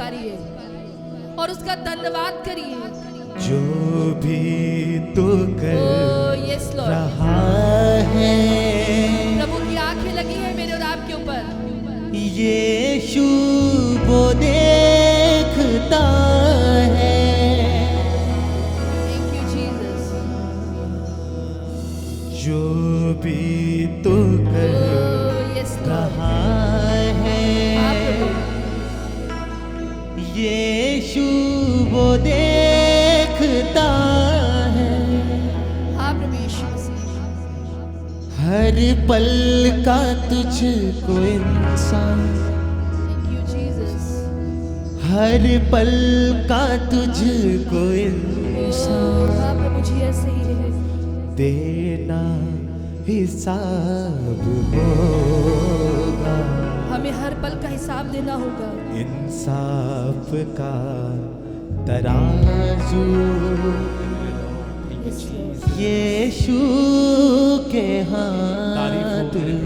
पुकारिए और उसका धन्यवाद करिए। जो भी तू कर यस लॉर्ड, रहा है, प्रभु की आंखें लगी है मेरे और आपके ऊपर। यीशु वो देखता है। Thank you Jesus. जो भी तू कर यस लॉर्ड, रहा है, यीशु वो देखता है। हाँ प्रभु यीशु मसीह। हर पल का तुझको इंसान, थैंक यू जीसस। हर पल का तुझको इंसान हाँ प्रभु जी ऐसे ही है। देना हिसाब होगा। हमें हर पल का हिसाब देना होगा। इंसाफ का तराजू यीशु के हाथ तारीफ हो मेरे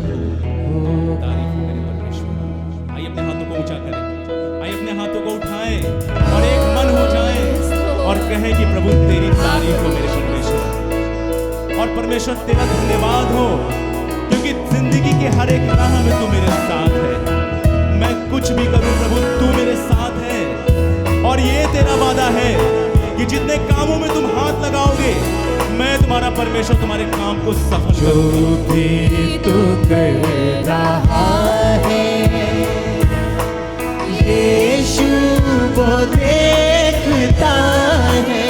परमेश्वर। आइए अपने हाथों को ऊंचा करें, आइए अपने हाथों को उठाएं और एक मन हो जाएं और कहें कि प्रभु तेरी तारीफ हो मेरे परमेश्वर। और परमेश्वर तेरा धन्यवाद हो, क्योंकि जिंदगी के हर एक राह में तू मेरे साथ है। मैं कुछ भी करूं प्रभु तू मेरे साथ है, और ये तेरा वादा है कि जितने कामों में तुम हाथ लगाओगे मैं तुम्हारा परमेश्वर तुम्हारे काम को सफल जो करूंगा। भी तू कर रहा है, यीशु वो देखता है।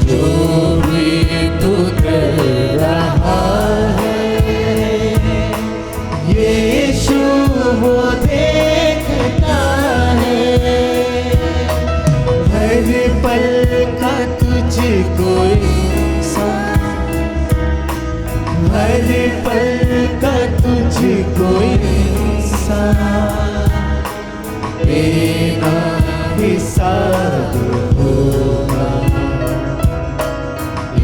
जो भी तू कर रहा है, यीशु वो देखता है। हर पल का तुझको इंसान, हर पल का तुझको इंसान देना हिसाब होगा।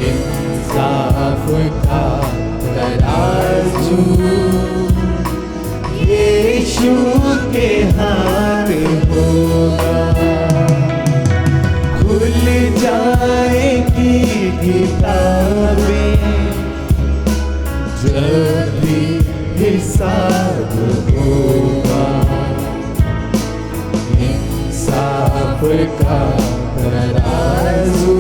इंसाफ का तराजू यीशु के हाथ होगा। खुल जाएगी किताबें जब भी हिसाब होगा। इंसाफ का तराजू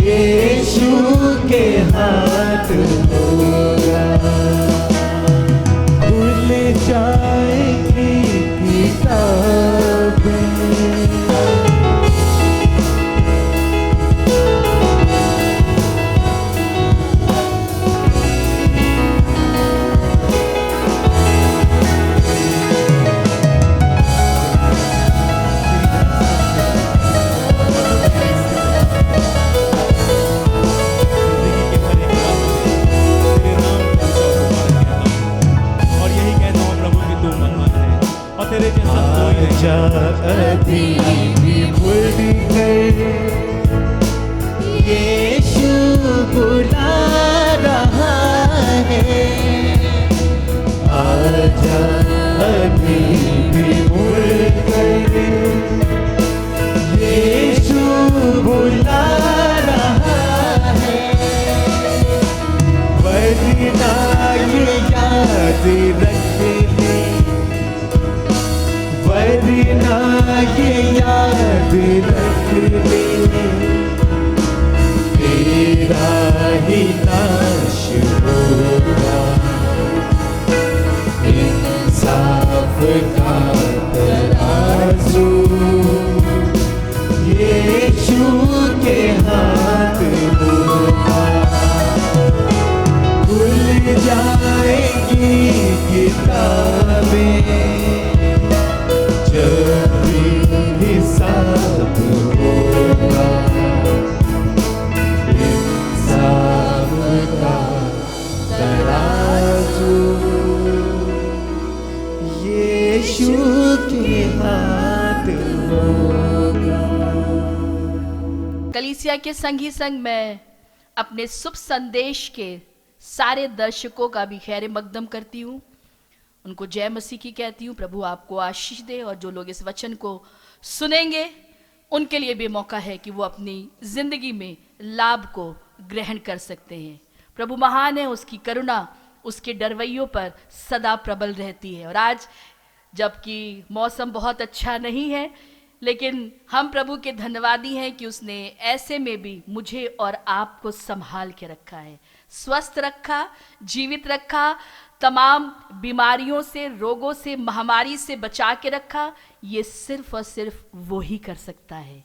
यीशु के हाथ होगा। खुल जाएगी किताबें। अभी भी भूल गए, यीशु बुला रहा है। आजा अभी भी भूल गए, यीशु बुला रहा है। वरना ये याद रख ले, वरना ये याद रख ले, तेरा ही नाश होगा। इंसाफ का तराजू यीशु के हाथ होगा। खुल जाएगी किताबें जब भी हिसाब होगा। इंसाफ का तराजू यीशु के हाथ होगा। कलीसिया के संगी संग मैं अपने शुभ संदेश के सारे दर्शकों का भी खैर मकदम करती हूँ उनको जय मसीह की कहती हूँ। प्रभु आपको आशीष दे, और जो लोग इस वचन को सुनेंगे उनके लिए भी मौका है कि वो अपनी जिंदगी में लाभ को ग्रहण कर सकते हैं। प्रभु महान है, उसकी करुणा उसके डरवैयों पर सदा प्रबल रहती है। और आज जबकि मौसम बहुत अच्छा नहीं है, लेकिन हम प्रभु के धन्यवादी हैं कि उसने ऐसे में भी मुझे और आपको संभाल के रखा है, स्वस्थ रखा, जीवित रखा, तमाम बीमारियों से, रोगों से, महामारी से बचा के रखा। ये सिर्फ और सिर्फ वो ही कर सकता है।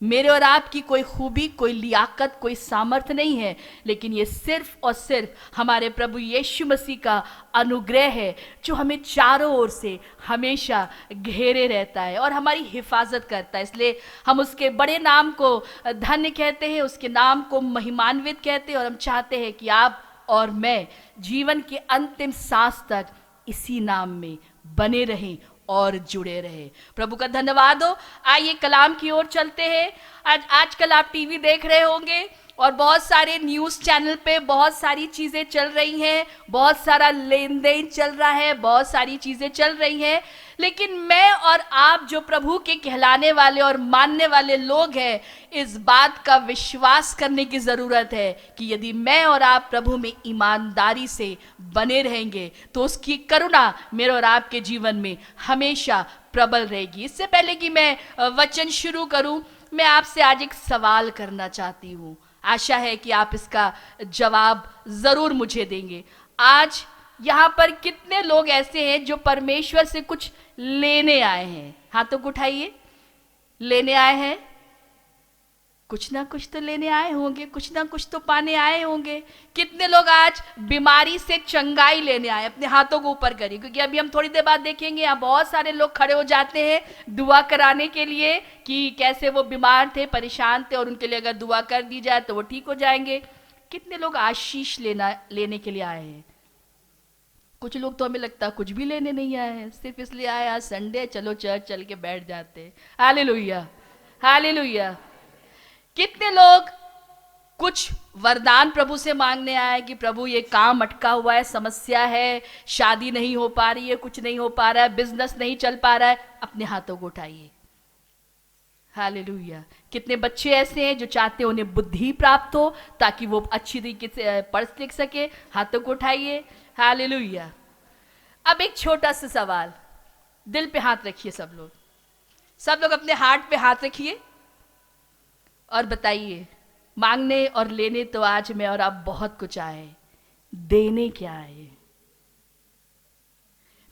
मेरे और आपकी कोई खूबी, कोई लियाकत, कोई सामर्थ्य नहीं है, लेकिन ये सिर्फ और सिर्फ हमारे प्रभु यीशु मसीह का अनुग्रह है, जो हमें चारों ओर से हमेशा घेरे रहता है और हमारी हिफाजत करता है। इसलिए हम उसके बड़े नाम को धन्य कहते हैं, उसके नाम को महिमान्वित कहते हैं, और हम चाहते हैं कि आप और मैं जीवन के अंतिम सांस तक इसी नाम में बने रहें और जुड़े रहे। प्रभु का धन्यवाद हो। आइए कलाम की ओर चलते हैं। आजकल आप टीवी देख रहे होंगे और बहुत सारे न्यूज़ चैनल पे बहुत सारी चीज़ें चल रही हैं, बहुत सारा लेन देन चल रहा है, बहुत सारी चीज़ें चल रही हैं, लेकिन मैं और आप जो प्रभु के कहलाने वाले और मानने वाले लोग हैं, इस बात का विश्वास करने की ज़रूरत है कि यदि मैं और आप प्रभु में ईमानदारी से बने रहेंगे तो उसकी करुणा मेरे और आपके जीवन में हमेशा प्रबल रहेगी। इससे पहले कि मैं वचन शुरू करूं, मैं आपसे आज एक सवाल करना चाहती हूं। आशा है कि आप इसका जवाब जरूर मुझे देंगे। आज यहाँ पर कितने लोग ऐसे हैं जो परमेश्वर से कुछ लेने आए हैं? हाथों को उठाइए। लेने आए हैं, कुछ ना कुछ तो लेने आए होंगे, कुछ ना कुछ तो पाने आए होंगे। कितने लोग आज बीमारी से चंगाई लेने आए? अपने हाथों को ऊपर करिए, क्योंकि अभी हम थोड़ी देर बाद देखेंगे यहाँ बहुत सारे लोग खड़े हो जाते हैं दुआ कराने के लिए कि कैसे वो बीमार थे, परेशान थे, और उनके लिए अगर दुआ कर दी जाए तो वो ठीक हो जाएंगे। कितने लोग आशीष लेने के लिए आए हैं? कुछ लोग तो हमें लगता है कुछ भी लेने नहीं आए हैं, सिर्फ इसलिए आए आज संडे, चलो चर्च चल के बैठ जाते हैं। Hallelujah, hallelujah. कितने लोग कुछ वरदान प्रभु से मांगने आए कि प्रभु ये काम अटका हुआ है, समस्या है, शादी नहीं हो पा रही है, कुछ नहीं हो पा रहा है, बिजनेस नहीं चल पा रहा है। अपने हाथों को उठाइए। हालेलुया। कितने बच्चे ऐसे हैं जो चाहते हैं उन्हें बुद्धि प्राप्त हो ताकि वो अच्छी तरीके से पढ़ लिख सके? हाथों को उठाइए। हालेलुया। अब एक छोटा सा सवाल, दिल पे हाथ रखिए सब लोग अपने हार्ट पे हाथ रखिए और बताइए, मांगने और लेने तो आज मैं और आप बहुत कुछ आए, देने क्या आए?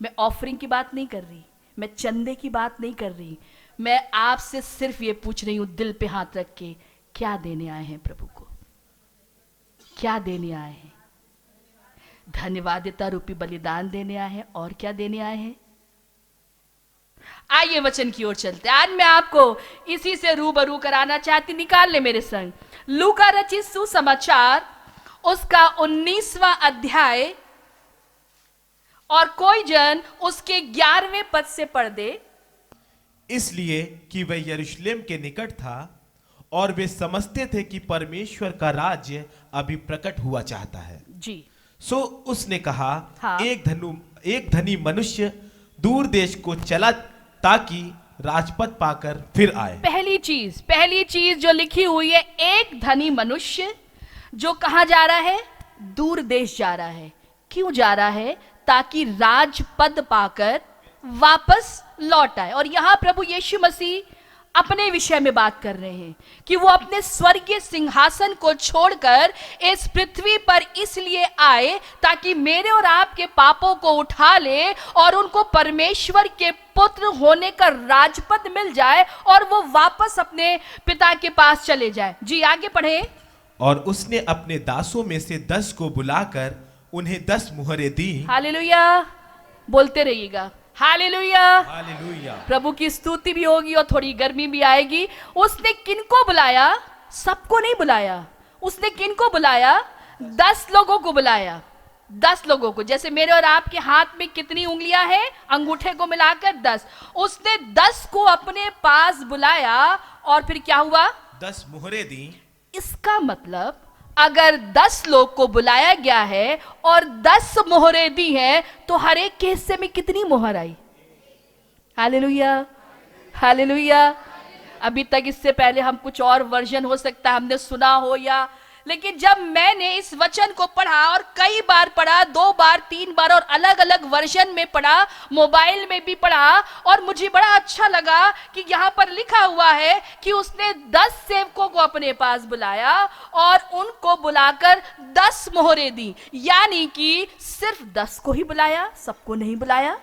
मैं ऑफरिंग की बात नहीं कर रही, मैं चंदे की बात नहीं कर रही, मैं आपसे सिर्फ ये पूछ रही हूं, दिल पे हाथ रख के, क्या देने आए हैं प्रभु को? क्या देने आए हैं? धन्यवादिता रूपी बलिदान देने आए हैं, और क्या देने आए हैं? आइए वचन की ओर चलते। आज मैं आपको इसी से रूबरू कराना चाहती। निकाल ले मेरे संग लूका रचित सुसमाचार उसका 19वां अध्याय, और कोई जन उसके 11वें पद से पढ़ दे। इसलिए कि वह यरूशलेम के निकट था और वे समझते थे कि परमेश्वर का राज्य अभी प्रकट हुआ चाहता है। जी। सो उसने कहा, हाँ। एक धनी मनुष्य दूर देश को चला ताकि राजपद पाकर फिर आए। पहली चीज जो लिखी हुई है, एक धनी मनुष्य जो कहां जा रहा है? दूर देश जा रहा है। क्यों जा रहा है? ताकि राजपद पाकर वापस लौट आए। और यहां प्रभु यीशु मसीह अपने विषय में बात कर रहे हैं कि वो अपने स्वर्गीय सिंहासन को छोड़कर इस पृथ्वी पर इसलिए आए ताकि मेरे और आपके पापों को उठा ले और उनको परमेश्वर के पुत्र होने का राजपद मिल जाए और वो वापस अपने पिता के पास चले जाए। जी आगे पढ़े। और उसने अपने दासों में से 10 को बुलाकर उन्हें 10 मुहरें दी। हालेलुया, बोलते रहिएगा। Hallelujah, hallelujah. प्रभु की स्तुति भी होगी और थोड़ी गर्मी भी आएगी। उसने किनको बुलाया? सबको नहीं बुलाया। उसने किनको बुलाया? 10 लोगों को बुलाया। 10 लोगों को। जैसे मेरे और आपके हाथ में कितनी उंगलियां हैं? अंगूठे को मिलाकर 10। उसने 10 को अपने पास बुलाया और फिर क्या हुआ? 10 मुहरें दी। इसका मतलब अगर 10 लोग को बुलाया गया है और 10 मोहरें दी हैं, तो हर एक के हिस्से में कितनी मोहर आई? Hallelujah, hallelujah. अभी तक इससे पहले हम कुछ और वर्जन हो सकता है हमने सुना हो, या लेकिन जब मैंने इस वचन को पढ़ा और कई बार पढ़ा, 2 बार 3 बार, और अलग अलग वर्जन में पढ़ा, मोबाइल में भी पढ़ा, और मुझे बड़ा अच्छा लगा कि यहाँ पर लिखा हुआ है कि उसने 10 सेवकों को अपने पास बुलाया और उनको बुलाकर 10 मोहरें दी। यानी कि सिर्फ 10 को ही बुलाया, सबको नहीं बुलाया।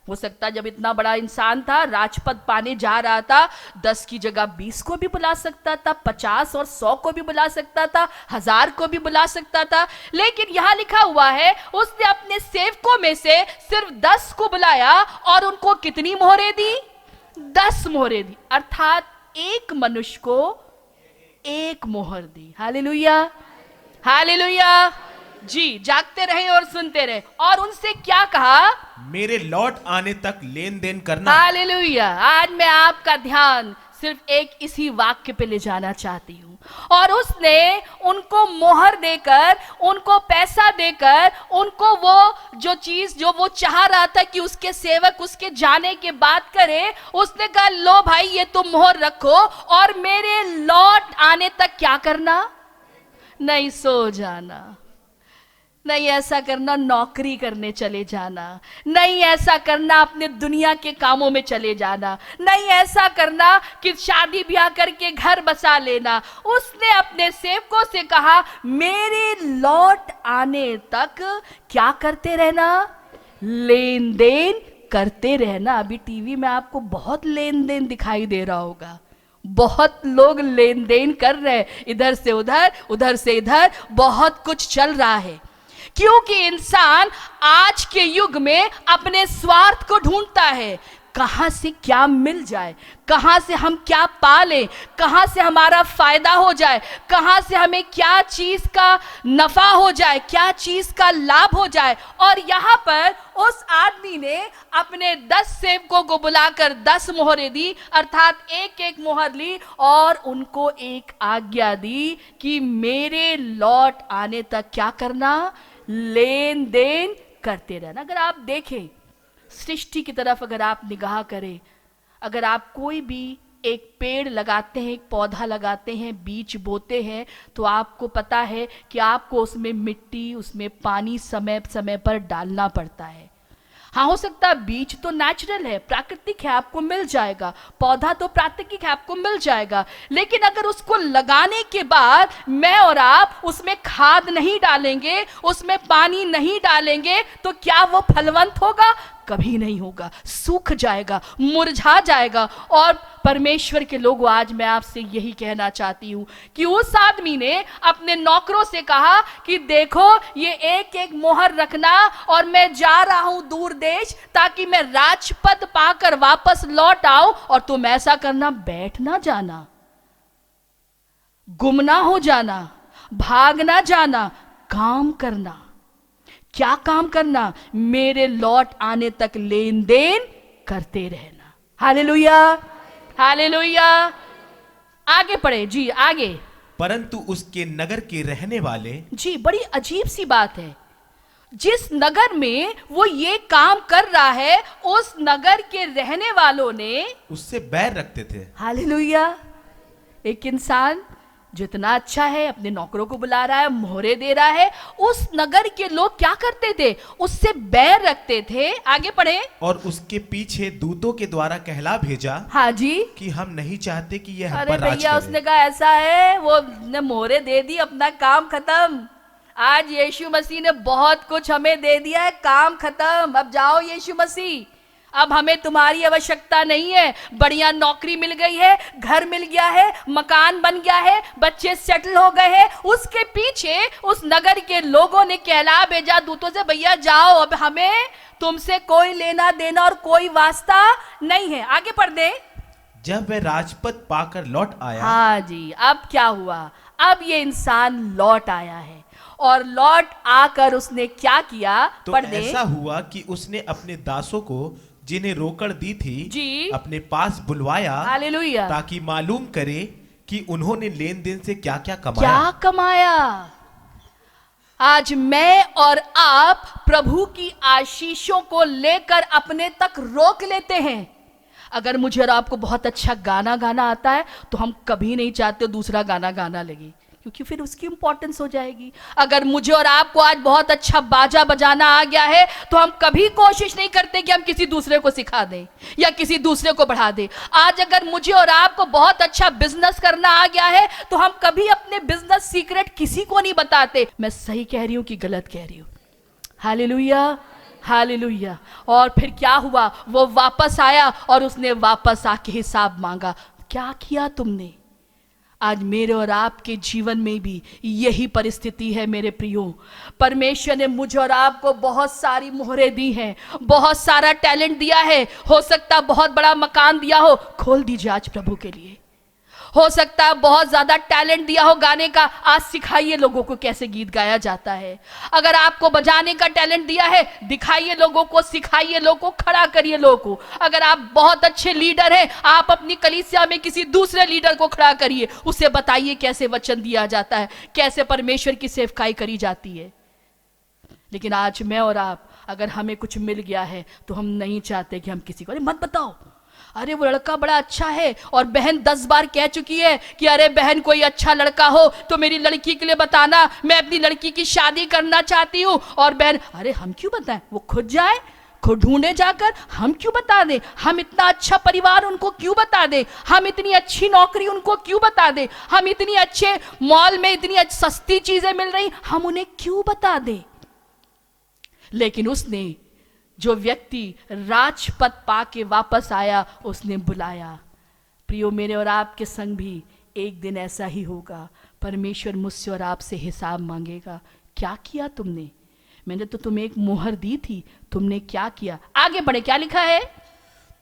हो सकता जब इतना बड़ा इंसान था, राजपद पाने जा रहा था, 10 की जगह 20 को भी बुला सकता था, 50 और 100 को भी बुला सकता था, 1000 को भी बुला सकता था। लेकिन यहां लिखा हुआ है उसने अपने सेवकों में से सिर्फ 10 को बुलाया और उनको कितनी मोहरें दी? 10 मोहरें दी, अर्थात एक मनुष्य को एक मोहर दी। Hallelujah, hallelujah. जी, जागते रहे और सुनते रहे। और उनसे क्या कहा? मेरे लौट आने तक लेन देन करना। हालेलुया। आज मैं आपका ध्यान सिर्फ एक इसी वाक्य पे ले जाना चाहती हूँ। और उसने उनको मोहर देकर, उनको पैसा देकर, उनको वो जो चीज जो वो चाह रहा था कि उसके सेवक उसके जाने के बाद करे, उसने कहा लो भाई ये तुम मोहर रखो, और मेरे लौट आने तक क्या करना? नहीं सो जाना, नहीं ऐसा करना नौकरी करने चले जाना, नहीं ऐसा करना अपने दुनिया के कामों में चले जाना, नहीं ऐसा करना कि शादी ब्याह करके घर बसा लेना। उसने अपने सेवकों से कहा मेरे लौट आने तक क्या करते रहना? लेन देन करते रहना। अभी टीवी में आपको बहुत लेन देन दिखाई दे रहा होगा, बहुत लोग लेन देन कर रहे हैं, इधर से उधर, उधर से इधर, बहुत कुछ चल रहा है। क्योंकि इंसान आज के युग में अपने स्वार्थ को ढूंढता है, कहां से क्या मिल जाए, कहां से हम क्या पा लें, कहां से हमारा फायदा हो जाए, कहां से हमें क्या चीज का नफा हो जाए, क्या चीज का लाभ हो जाए। और यहां पर उस आदमी ने अपने 10 सेवकों को बुलाकर 10 मोहरें दी, अर्थात एक एक मोहर ली और उनको एक आज्ञा दी कि मेरे लौट आने तक क्या करना? लेन देन करते रहना। अगर आप देखें सृष्टि की तरफ, अगर आप निगाह करें, अगर आप कोई भी एक पेड़ लगाते हैं, एक पौधा लगाते हैं, बीज बोते हैं, तो आपको पता है कि आपको उसमें मिट्टी, उसमें पानी समय समय पर डालना पड़ता है। हाँ, हो सकता है बीज तो नेचुरल है, प्राकृतिक है, आपको मिल जाएगा, पौधा तो प्राकृतिक है, आपको मिल जाएगा। लेकिन अगर उसको लगाने के बाद मैं और आप उसमें खाद नहीं डालेंगे, उसमें पानी नहीं डालेंगे, तो क्या वो फलवंत होगा? कभी नहीं होगा, सूख जाएगा, मुरझा जाएगा। और परमेश्वर के लोगों, आज मैं आपसे यही कहना चाहती हूँ कि उस आदमी ने अपने नौकरों से कहा कि देखो ये एक एक मोहर रखना, और मैं जा रहा हूं दूर देश, ताकि मैं राजपद पाकर वापस लौट आऊं। और तुम ऐसा करना, बैठ ना जाना, गुम ना हो जाना, भाग ना जाना, काम करना। क्या काम करना? मेरे लौट आने तक लेन देन करते रहना। Hallelujah, hallelujah. आगे पढ़े जी, आगे। परंतु उसके नगर के रहने वाले, जी, बड़ी अजीब सी बात है, जिस नगर में वो ये काम कर रहा है, उस नगर के रहने वालों ने उससे बैर रखते थे। हालेलुया। एक इंसान जितना अच्छा है, अपने नौकरों को बुला रहा है, मोहरे दे रहा है, उस नगर के लोग क्या करते थे? उससे बैर रखते थे। आगे पढ़े। और उसके पीछे दूतों के द्वारा कहला भेजा, हाँ जी, कि हम नहीं चाहते कि यह हम अरे पर राज भैया, करे। उसने कहा ऐसा है, वो ने मोहरे दे दी, अपना काम खत्म। आज यीशु मसीह ने बहुत कुछ हमें दे दिया है, काम खत्म, अब जाओ यीशु मसीह, अब हमें तुम्हारी आवश्यकता नहीं है। बढ़िया नौकरी मिल गई है, घर मिल गया है, मकान बन गया है, बच्चे सेटल हो गए हैं। उसके पीछे उस नगर के लोगों ने कहला भेजा दूतों से, भैया जाओ, अब हमें तुमसे कोई लेना देना और कोई वास्ता नहीं है। आगे पढ़ दे। जब वह राजपद पाकर लौट आया, हाँ जी, अब क्या हुआ? अब ये इंसान लौट आया है, और लौट आकर उसने क्या किया? तो पढ़ दे। ऐसा हुआ कि उसने अपने दासों को, जिन्हें रोकड़ दी थी, जी, अपने पास बुलवाया, हालेलुया, ताकि मालूम करे कि उन्होंने लेन देन से क्या क्या कमाया। क्या कमाया। आज मैं और आप प्रभु की आशीषों को लेकर अपने तक रोक लेते हैं। अगर मुझे और आपको बहुत अच्छा गाना गाना आता है तो हम कभी नहीं चाहते दूसरा गाना गाना लगे, क्योंकि फिर उसकी इंपॉर्टेंस हो जाएगी। अगर मुझे और आपको आज बहुत अच्छा बाजा बजाना आ गया है तो हम कभी कोशिश नहीं करते कि हम किसी दूसरे को सिखा दें या किसी दूसरे को बढ़ा दें। आज अगर मुझे और आपको बहुत अच्छा बिजनेस करना आ गया है तो हम कभी अपने बिजनेस सीक्रेट किसी को नहीं बताते। मैं सही कह रही हूं कि गलत कह रही हूं? Hallelujah, hallelujah. और फिर क्या हुआ, वो वापस आया और उसने वापस आके हिसाब मांगा। क्या किया तुमने? आज मेरे और आपके जीवन में भी यही परिस्थिति है मेरे प्रियो। परमेश्वर ने मुझे और आपको बहुत सारी मोहरें दी हैं, बहुत सारा टैलेंट दिया है। हो सकता बहुत बड़ा मकान दिया हो, खोल दीजिए आज प्रभु के लिए। हो सकता है बहुत ज्यादा टैलेंट दिया हो गाने का, आज सिखाइए लोगों को कैसे गीत गाया जाता है। अगर आपको बजाने का टैलेंट दिया है, दिखाइए लोगों को, सिखाइए लोगों को, खड़ा करिए लोगों को। अगर आप बहुत अच्छे लीडर हैं, आप अपनी कलीसिया में किसी दूसरे लीडर को खड़ा करिए, उसे बताइए कैसे वचन दिया जाता है, कैसे परमेश्वर की सेवकाई करी जाती है। लेकिन आज मैं और आप, अगर हमें कुछ मिल गया है तो हम नहीं चाहते कि हम किसी को, अरे मत बताओ, अरे वो लड़का बड़ा अच्छा है। और बहन 10 बार कह चुकी है कि अरे बहन कोई अच्छा लड़का हो तो मेरी लड़की के लिए बताना, मैं अपनी लड़की की शादी करना चाहती हूँ। और बहन, अरे हम क्यों बताएं, वो खुद जाए, खुद ढूंढे जाकर, हम क्यों बता दें? हम इतना अच्छा परिवार उनको क्यों बता दें? हम इतनी अच्छी नौकरी उनको क्यों बता दें? हम इतनी अच्छे मॉल में इतनी सस्ती चीजें मिल रही, हम उन्हें क्यों बता दें? लेकिन उसने, जो व्यक्ति राजपद पाके वापस आया, उसने बुलाया। प्रियो, मेरे और आपके संग भी एक दिन ऐसा ही होगा। परमेश्वर मुझसे और आपसे हिसाब मांगेगा। क्या किया तुमने? मैंने तो तुम्हें एक मोहर दी थी, तुमने क्या किया? आगे बढ़े, क्या लिखा है?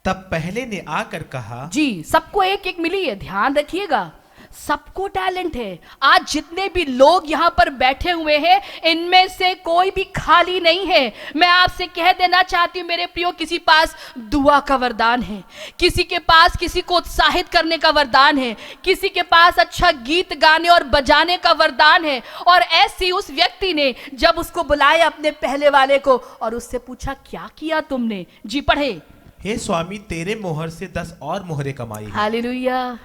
तब पहले ने आकर कहा। जी, सबको एक एक मिली है, ध्यान रखिएगा, सबको टैलेंट है। आज जितने भी लोग यहाँ पर बैठे हुए हैं, इनमें से कोई भी खाली नहीं है। मैं आपसे कह देना चाहती हूँ मेरे प्रियो, किसी पास दुआ का वरदान है, किसी के पास किसी को उत्साहित करने का वरदान है, किसी के पास अच्छा गीत गाने और बजाने का वरदान है। और ऐसी उस व्यक्ति ने जब उसको बुलाया अपने पहले वाले को और उससे पूछा, क्या किया तुमने? जी पढ़े। हे स्वामी, तेरे मोहर से 10 और मोहरें कमाई हैं। हालेलुया।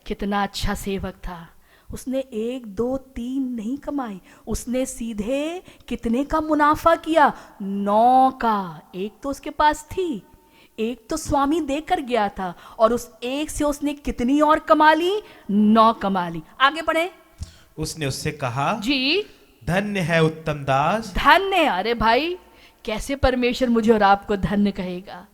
कितना अच्छा सेवक था। उसने 1, 2, 3 नहीं कमाई, उसने सीधे कितने का मुनाफा किया? 9 का। एक तो उसके पास थी, एक तो स्वामी देकर गया था, और उस एक से उसने कितनी और कमा ली? 9 कमा ली। आगे बढ़े। उसने उससे कहा, जी, धन्य है उत्तम दास। धन्य। अरे भाई, कैसे परमेश्वर मुझे और आपको धन्य कहेगा?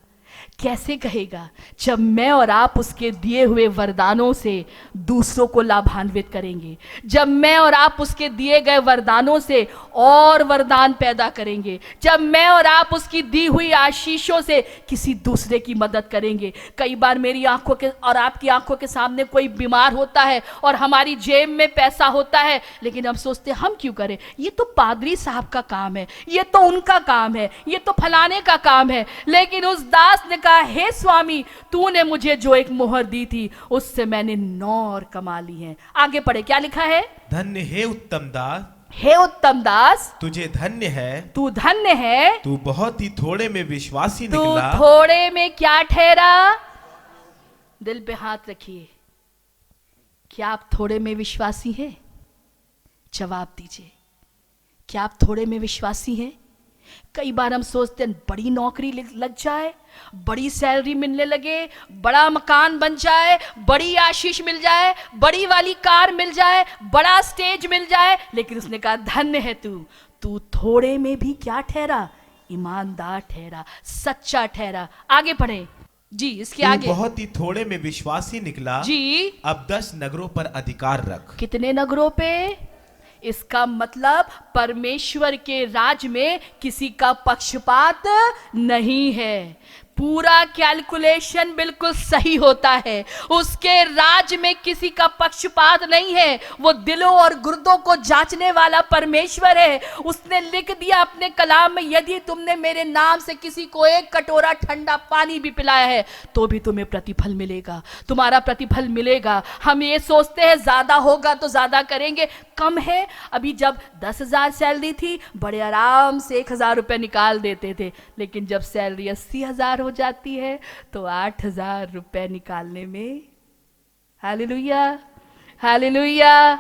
कैसे कहेगा? जब मैं और आप उसके दिए हुए वरदानों से दूसरों को लाभान्वित करेंगे, जब मैं और आप उसके दिए गए वरदानों से और वरदान पैदा करेंगे, जब मैं और आप उसकी दी हुई आशीषों से किसी दूसरे की मदद करेंगे। कई बार मेरी आंखों के और आपकी आंखों के सामने कोई बीमार होता है और हमारी जेब में पैसा होता है, लेकिन हम सोचते हम क्यों करें, ये तो पादरी साहब का काम है, ये तो उनका काम है, ये तो फलाने का काम है। लेकिन उस दास ने कहा, हे स्वामी, तूने मुझे जो एक मोहर दी थी उससे मैंने 9 और कमा ली है। आगे पढ़े, क्या लिखा है? धन्य हे उत्तम दास। हे उत्तम दास, तुझे धन्य है, तू धन्य है, तू बहुत ही थोड़े में विश्वासी तू निकला। थोड़े में क्या ठहरा? दिल पे हाथ रखिए। क्या आप थोड़े में विश्वासी हैं? जवाब दीजिए। क्या आप थोड़े में विश्वासी हैं? कई बार हम सोचते हैं बड़ी नौकरी लग जाए, बड़ी सैलरी मिलने लगे, बड़ा मकान बन जाए, बड़ी आशीष मिल जाए, बड़ी वाली कार मिल जाए, बड़ा स्टेज मिल जाए। लेकिन उसने कहा, धन्य है तू थोड़े में भी क्या ठहरा? ईमानदार ठहरा, सच्चा ठहरा। आगे पढ़े जी, इसके तू आगे। बहुत ही थोड़े में विश्वासी निकला जी, अब 10 नगरों पर अधिकार रख। कितने नगरों पे? इसका मतलब परमेश्वर के राज में किसी का पक्षपात नहीं है। पूरा कैलकुलेशन बिल्कुल सही होता है। उसके राज में किसी का पक्षपात नहीं है। वो दिलों और गुर्दों को जांचने वाला परमेश्वर है। उसने लिख दिया अपने कलाम में, यदि तुमने मेरे नाम से किसी को एक कटोरा ठंडा पानी भी पिलाया है तो भी तुम्हें प्रतिफल मिलेगा, तुम्हारा प्रतिफल मिलेगा। हम ये सोचते हैं ज्यादा होगा तो ज्यादा करेंगे, कम है। अभी जब 10,000 सैलरी थी, बड़े आराम से 1,000 रुपए निकाल देते थे, लेकिन जब सैलरी 80,000 हो जाती है तो 8,000 रुपए निकालने में, हालेलुया हालेलुया,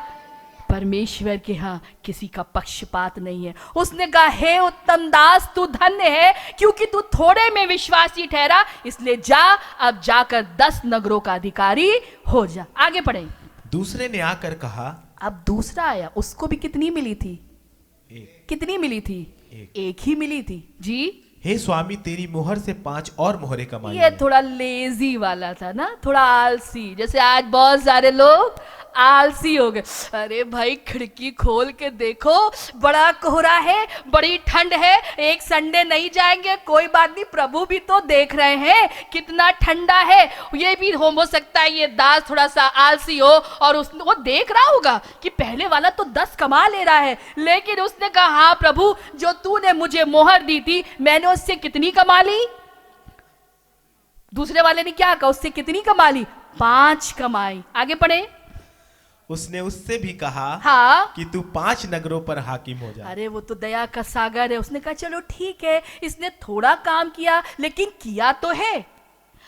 परमेश्वर के यहाँ किसी का पक्षपात नहीं है। उसने कहा, हे उत्तम दास, तू धन्य है क्योंकि तू थोड़े में विश्वासी ठहरा, इसलिए जा, अब जाकर 10 नगरों का अधिकारी हो जा। आगे पढ़े। दूसरे ने आकर कहा, अब दूसरा आया, उसको भी कितनी मिली थी? कितनी मिली थी? एक ही मिली थी जी। हे स्वामी, तेरी मुहर से 5 और मोहरे कमाई। ये थोड़ा लेजी वाला था ना, थोड़ा आलसी। जैसे आज बहुत सारे लोग आलसी हो गए। अरे भाई खिड़की खोल के देखो, बड़ा कोहरा है, बड़ी ठंड है, एक संडे नहीं जाएंगे, कोई बात नहीं, प्रभु भी तो देख रहे हैं कितना ठंडा है। ये भी हो सकता है ये दास थोड़ा सा आलसी हो और वो देख रहा होगा कि पहले वाला तो 10 कमा ले रहा है, लेकिन उसने कहा, हाँ प्रभु, जो तूने मुझे मोहर दी थी मैंने उससे कितनी कमा ली? दूसरे वाले ने क्या कहा, उससे कितनी कमा ली? 5 कमाई। आगे पढ़े। उसने उससे भी कहा, हाँ, कि तू 5 नगरों पर हाकिम हो जा। अरे वो तो दया का सागर है। उसने कहा चलो ठीक है, इसने थोड़ा काम किया लेकिन किया तो है।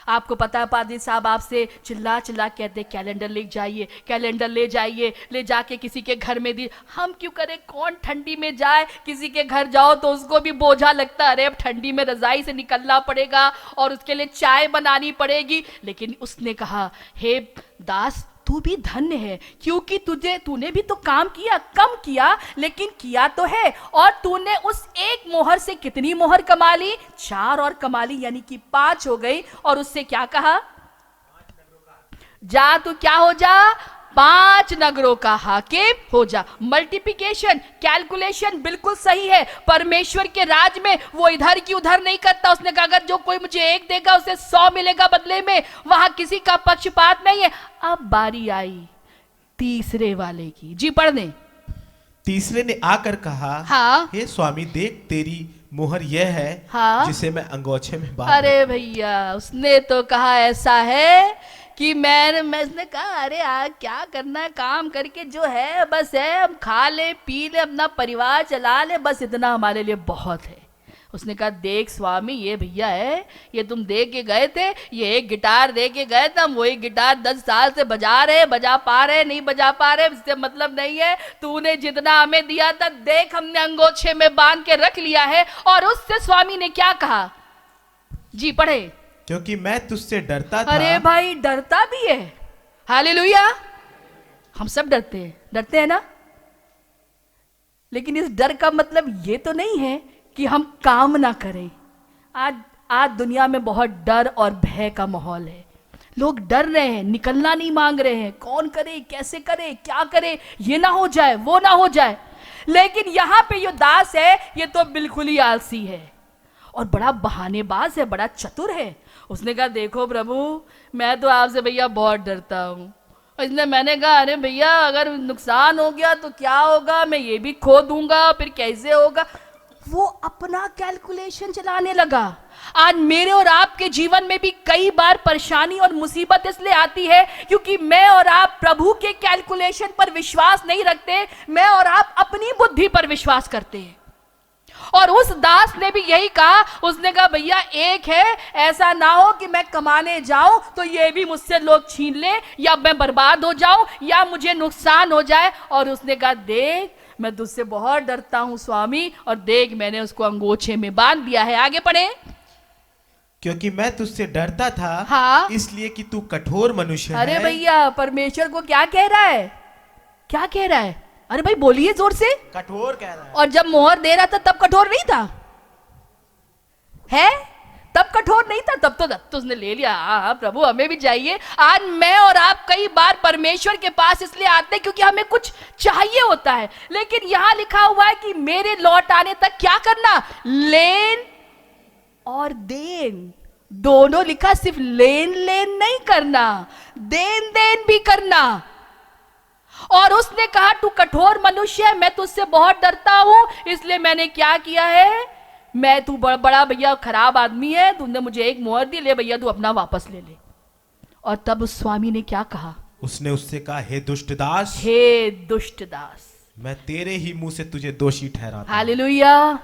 आपको पता है पादरी साहब आपसे चिल्ला चिल्ला कहते कैलेंडर ले जाइए, कैलेंडर ले जाइए, ले जाके किसी के घर में दी। हम क्यों करें, कौन ठंडी में जाए? किसी के घर जाओ तो उसको भी बोझा लगता है, अरे अब ठंडी में रजाई से निकलना पड़ेगा और उसके लिए चाय बनानी पड़ेगी। लेकिन उसने कहा, हे दास, तू भी धन्य है क्योंकि तूने भी तो काम किया, कम किया लेकिन किया तो है। और तूने उस एक मोहर से कितनी मोहर कमा ली? 4 और कमा ली, यानी कि 5 हो गई। और उससे क्या कहा, जा तू क्या हो जा, 5 नगरों का हाकिम हो जा। मल्टीप्लिकेशन कैलकुलेशन बिल्कुल सही है। परमेश्वर के राज में वो इधर की उधर नहीं करता। उसने कहा, अगर जो कोई मुझे 1 देगा उसे 100 मिलेगा बदले में। वहां किसी का पक्षपात नहीं है। अब बारी आई तीसरे वाले की। जी पढ़ने। तीसरे ने आकर कहा, हाँ, हे स्वामी, देख तेरी मुहर यह है, हाँ, जिसे मैं अंगोछे में बांध। अरे भैया, उसने तो कहा ऐसा है कि मैंने कहा, अरे क्या करना है, काम करके जो है बस है, हम खा ले पी ले, अपना परिवार चला ले, बस इतना हमारे लिए बहुत है। उसने कहा, देख स्वामी, ये भैया है, ये तुम दे के गए थे, ये एक गिटार दे के गए थे, हम वही गिटार 10 साल से बजा रहे, बजा पा रहे नहीं बजा पा रहे, इससे मतलब नहीं है। तूने जितना हमें दिया था, देख हमने अंगोछे में बांध के रख लिया है। और उससे स्वामी ने क्या कहा? जी पढ़े। क्योंकि मैं तुझसे डरता था। अरे भाई, डरता भी है। हालेलुया। हम सब डरते हैं ना। लेकिन इस डर का मतलब ये तो नहीं है कि हम काम ना करें। आज दुनिया में बहुत डर और भय का माहौल है। लोग डर रहे हैं, निकलना नहीं मांग रहे हैं, कौन करे, कैसे करे, क्या करे, ये ना हो जाए, वो ना हो जाए। लेकिन यहां पे जो दास है, ये तो बिल्कुल ही आलसी है और बड़ा बहानेबाज है, बड़ा चतुर है। उसने कहा, देखो प्रभु, मैं तो आपसे भैया बहुत डरता हूँ। इसलिए मैंने कहा, अरे भैया, अगर नुकसान हो गया तो क्या होगा, मैं ये भी खो दूंगा, फिर कैसे होगा। वो अपना कैलकुलेशन चलाने लगा। आज मेरे और आपके जीवन में भी कई बार परेशानी और मुसीबत इसलिए आती है क्योंकि मैं और आप प्रभु के कैलकुलेशन पर विश्वास नहीं रखते, मैं और आप अपनी बुद्धि पर विश्वास करते हैं। और उस दास ने भी यही कहा। उसने कहा, भैया एक है, ऐसा ना हो कि मैं कमाने जाऊं तो ये भी मुझसे लोग छीन ले, या मैं बर्बाद हो जाऊं, या मुझे नुकसान हो जाए। और उसने कहा, देख मैं तुझसे बहुत डरता हूं स्वामी, और देख मैंने उसको अंगोछे में बांध दिया है। आगे पढ़े। क्योंकि मैं तुझसे डरता था, हाँ, इसलिए कि तू कठोर मनुष्य है। अरे भैया, परमेश्वर को क्या कह रहा है? क्या कह रहा है? अरे भाई बोलिए जोर से। कठोर कह रहा है। और जब मोहर दे रहा था तब कठोर नहीं था है? तब कठोर नहीं था, तब तो उसने ले लिया। हाँ प्रभु, हमें भी चाहिए। आज मैं और आप कई बार परमेश्वर के पास इसलिए आते हैं क्योंकि हमें कुछ चाहिए होता है, लेकिन यहां लिखा हुआ है कि मेरे लौट आने तक क्या करना? लेन और देन। दोनों लिखा, सिर्फ लेन लेन नहीं करना, देन देन भी करना। और उसने कहा तू कठोर मनुष्य है, मैं तुझसे बहुत डरता हूं, इसलिए मैंने क्या किया है, मैं तू बड़ा भैया खराब आदमी है, तूने मुझे एक मोहर दी, ले भैया तू अपना वापस ले ले। और तब उस स्वामी ने क्या कहा, उसने उससे कहा, हे दुष्ट दास, हे दुष्ट दास, मैं तेरे ही मुंह से तुझे दोषी ठहराता हूं। Hallelujah,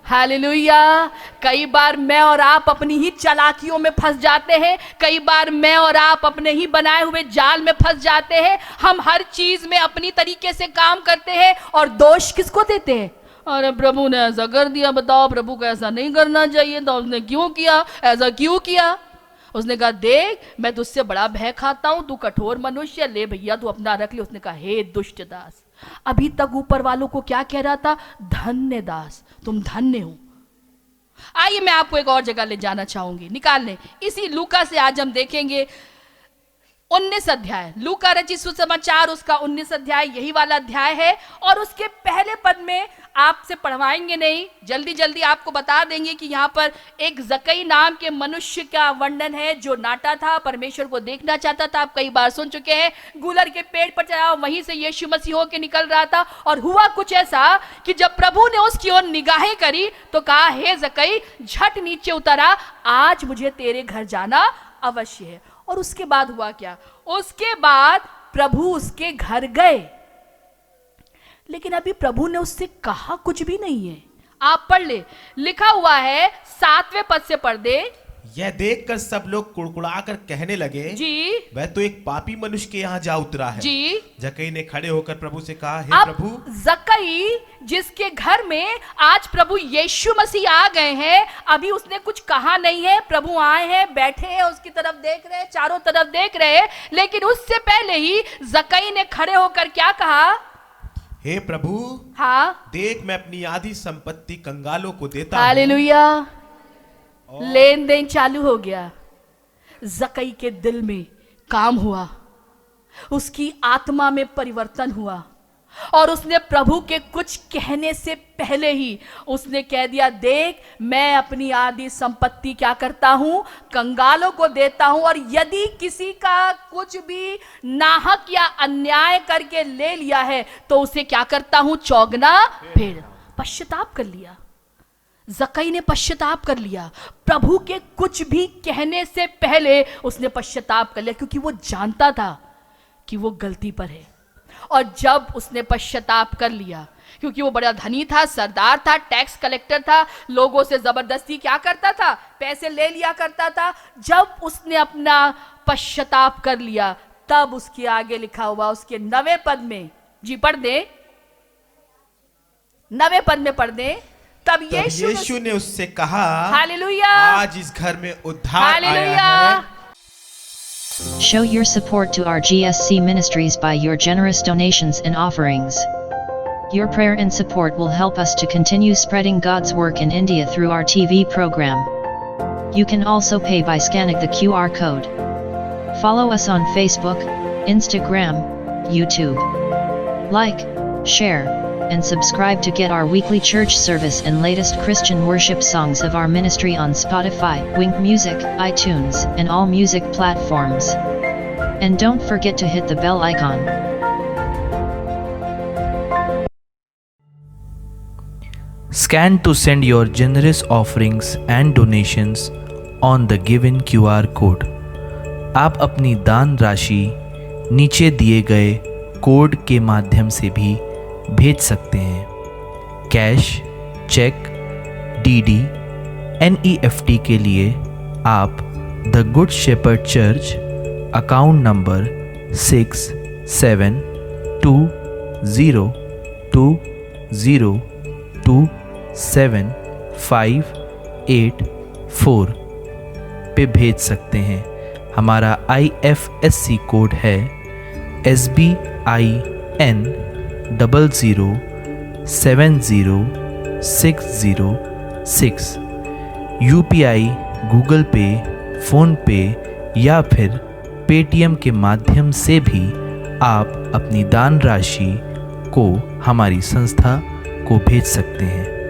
hallelujah. कई बार मैं और आप अपनी ही चालाकियों में फंस जाते हैं, कई बार मैं और आप अपने ही बनाए हुए जाल में फंस जाते हैं। हम हर चीज में अपनी तरीके से काम करते हैं और दोष किसको देते हैं, अरे प्रभु ने ऐसा कर दिया, बताओ प्रभु को ऐसा नहीं करना चाहिए था, उसने क्यों किया, ऐसा क्यों किया। उसने कहा देख मैं तुझसे बड़ा भय खाता हूं, तू कठोर मनुष्य, ले भैया तू अपना रख ले। उसने कहा हे दुष्ट दास। अभी तक ऊपर वालों को क्या कह रहा था, धन्य दास, तुम धन्य हो। आइए मैं आपको एक और जगह ले जाना चाहूंगी, निकाल लें इसी लूका से। आज हम देखेंगे 19 अध्याय, लूका रचित सुसमाचार उसका 19 अध्याय यही वाला अध्याय है। और उसके पहले पद में आपसे पढ़वाएंगे नहीं, जल्दी जल्दी आपको बता देंगे कि यहाँ पर एक जकई नाम के मनुष्य का वर्णन है जो नाटा था, परमेश्वर को देखना चाहता था। आप कई बार सुन चुके हैं, गूलर के पेड़ पर चढ़ा, वहीं से यीशु मसीह होके निकल रहा था। और हुआ कुछ ऐसा कि जब प्रभु ने उसकी ओर निगाहें करी तो कहा हे जकई झट नीचे उतरा, आज मुझे तेरे घर जाना अवश्य है। और उसके बाद हुआ क्या, उसके बाद प्रभु उसके घर गए, लेकिन अभी प्रभु ने उससे कहा कुछ भी नहीं है। आप पढ़ ले, लिखा हुआ है 7वें पद से पढ़ दे। यह देखकर सब लोग कुड़कुड़ाकर कहने लगे, जी वह तो एक पापी मनुष्य के यहाँ जा उतरा है। जी। जकई ने खड़े होकर प्रभु से कहा, हे अब प्रभु, जकई जिसके घर में आज प्रभु यीशु मसीह आ गए हैं, अभी उसने कुछ कहा नहीं है। प्रभु आए हैं, बैठे हैं, उसकी तरफ देख रहे हैं, चारों तरफ देख रहे हैं, लेकिन उससे पहले ही जकई ने खड़े होकर क्या कहा, हे प्रभु, हाँ देख मैं अपनी आधी संपत्ति कंगालों को देता हूं। हालेलुया। लेन देन चालू हो गया। जकई के दिल में काम हुआ, उसकी आत्मा में परिवर्तन हुआ और उसने प्रभु के कुछ कहने से पहले ही उसने कह दिया, देख मैं अपनी आधी संपत्ति क्या करता हूं, कंगालों को देता हूं, और यदि किसी का कुछ भी नाहक या अन्याय करके ले लिया है तो उसे क्या करता हूं, चौगना फेर। पश्चाताप कर लिया, जकई ने पश्चाताप कर लिया। प्रभु के कुछ भी कहने से पहले उसने पश्चाताप कर लिया, क्योंकि वो जानता था कि वो गलती पर है। और जब उसने पश्चाताप कर लिया, क्योंकि वो बड़ा धनी था, सरदार था, टैक्स कलेक्टर था, लोगों से जबरदस्ती क्या करता था, पैसे ले लिया करता था। जब उसने अपना पश्चाताप कर लिया, तब उसके आगे लिखा हुआ उसके 9वें पद में, जी पढ़ दे, 9वें पद में पढ़ दे। तब यीशु ने उससे कहा, हालेलुया, आज इस घर में उद्धार आया है। Show your support to our GSC ministries by your generous donations and offerings. Your prayer and support will help us to continue spreading God's work in India through our TV program. You can also pay by scanning the QR code. Follow us on Facebook, Instagram, YouTube. Like, share, and subscribe to get our weekly church service and latest Christian worship songs of our ministry on Spotify, Wink Music, iTunes, and all music platforms. And don't forget to hit the bell icon. Scan to send your generous offerings and donations on the given QR code. आप अपनी दान राशि नीचे दिए गए code के माध्यम से भी भेज सकते हैं। कैश, चेक, डीडी, NEFT के लिए आप the good shepherd church account number 6720202758 पे भेज सकते हैं। हमारा IFSC कोड है SBIN 0070606। UPI, Google Pay, PhonePe या फिर पेटीएम के माध्यम से भी आप अपनी दान राशि को हमारी संस्था को भेज सकते हैं।